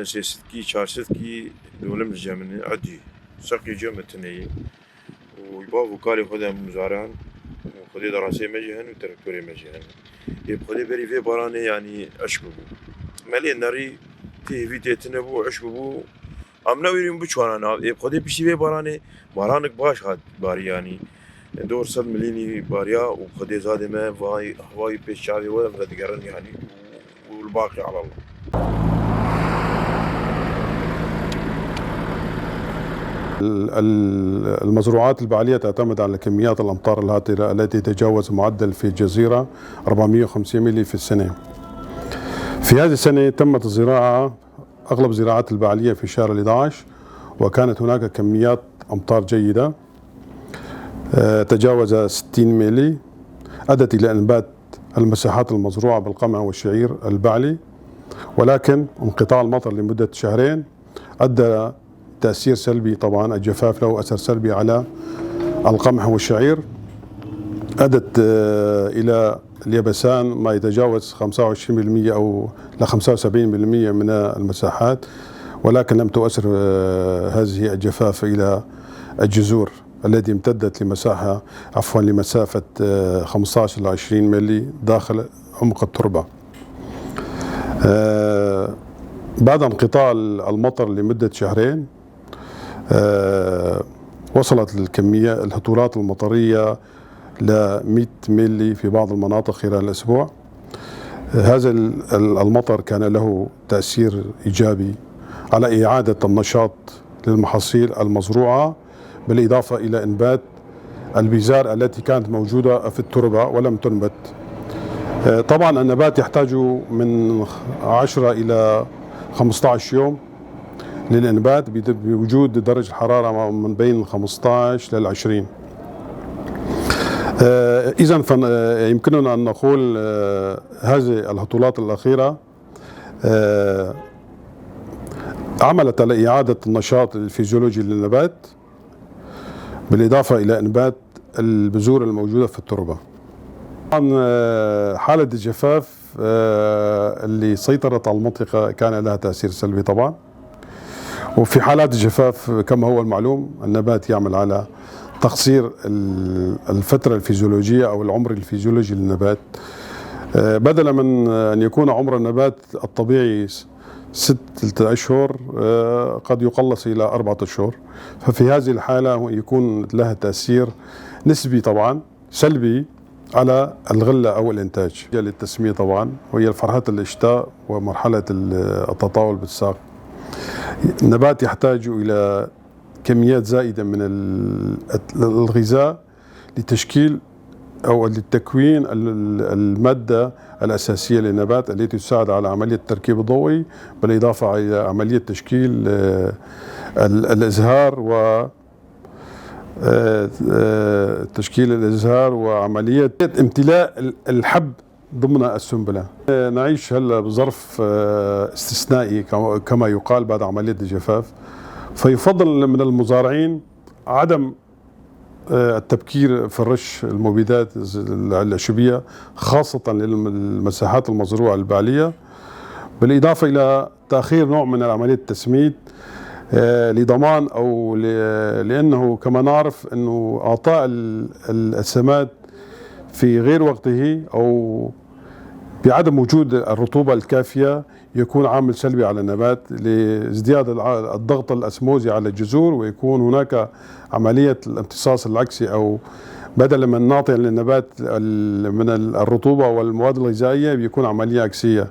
سيستكي شارستكي دولم الجامن عدي سقي جامتني ويبافو كاري خدا مزارعن وخدي دراسي مجهن وتركتوري مجهن يبخدي بري في براني يعني أشببو مالي ناري في تنبو أشببو ام نویریم بچوانان يبخدي بشي في براني برانك باش هاد باري يعني دور 100 مليوني باريا وخدي زادي ما هواي بيش شعبي ولا بغد قرن يعني والباقي على الله. المزروعات البعلية تعتمد على كميات الأمطار الهائلة التي تتجاوز معدل في الجزيرة 450 ملي في السنة. في هذه السنة تمت الزراعة أغلب زراعات البعلية في شهر 11 وكانت هناك كميات أمطار جيدة تجاوز 60 ملي أدت إلى إنبات المساحات المزروعة بالقمح والشعير البعلي، ولكن انقطاع المطر لمدة شهرين أدى تأثير سلبي. طبعا الجفاف له أثر سلبي على القمح والشعير، أدت إلى اليبسان ما يتجاوز 25% أو ل 75% من المساحات، ولكن لم تؤثر هذه الجفاف إلى الجذور التي امتدت لمسافة 15 إلى 20 ملي داخل عمق التربة. بعد انقطاع المطر لمدة شهرين وصلت الهطولات المطرية ل 100 ملي في بعض المناطق خلال الأسبوع. هذا المطر كان له تأثير إيجابي على إعادة النشاط للمحاصيل المزروعة، بالإضافة إلى إنبات البذار التي كانت موجودة في التربة ولم تنبت. طبعا النبات يحتاج من 10 إلى 15 يوم للإنبات بوجود درجة الحرارة من بين 15 لل 20. إذن يمكننا أن نقول هذه الهطولات الأخيرة عملت على إعادة النشاط الفيزيولوجي للنبات، بالإضافة إلى إنبات البذور الموجودة في التربة. طبعا حالة الجفاف اللي سيطرت على المنطقة كان لها تأثير سلبي طبعا. وفي حالات الجفاف كما هو المعلوم النبات يعمل على تقصير الفترة الفيزيولوجية أو العمر الفيزيولوجي للنبات، بدلا من أن يكون عمر النبات الطبيعي 6 أشهر قد يقلص إلى 4 أشهر. ففي هذه الحالة يكون لها تأثير نسبي طبعا سلبي على الغلة أو الإنتاج. للتسمية طبعا وهي مرحلة الإشتاء ومرحلة التطاول بالساق. النبات يحتاج إلى كميات زائدة من الغذاء لتشكيل أو لتكوين المادة الأساسية للنبات التي تساعد على عملية التركيب الضوئي، بالإضافة إلى عملية تشكيل الإزهار وعملية امتلاء الحب ضمن السنبلة. نعيش هلا بظرف استثنائي كما يقال بعد عملية الجفاف، فيفضل من المزارعين عدم التبكير في الرش المبيدات العشبية خاصة للمساحات المزروعة البعلية، بالإضافة إلى تأخير نوع من عملية التسميد لضمان أو لأنه كما نعرف أنه إعطاء السماد في غير وقته أو بعدم وجود الرطوبة الكافية يكون عامل سلبي على النبات لازدياد الضغط الأسموزي على الجذور، ويكون هناك عملية الامتصاص العكسي أو بدلا من نعطي للنبات من الرطوبة والمواد الغذائية بيكون عملية عكسية.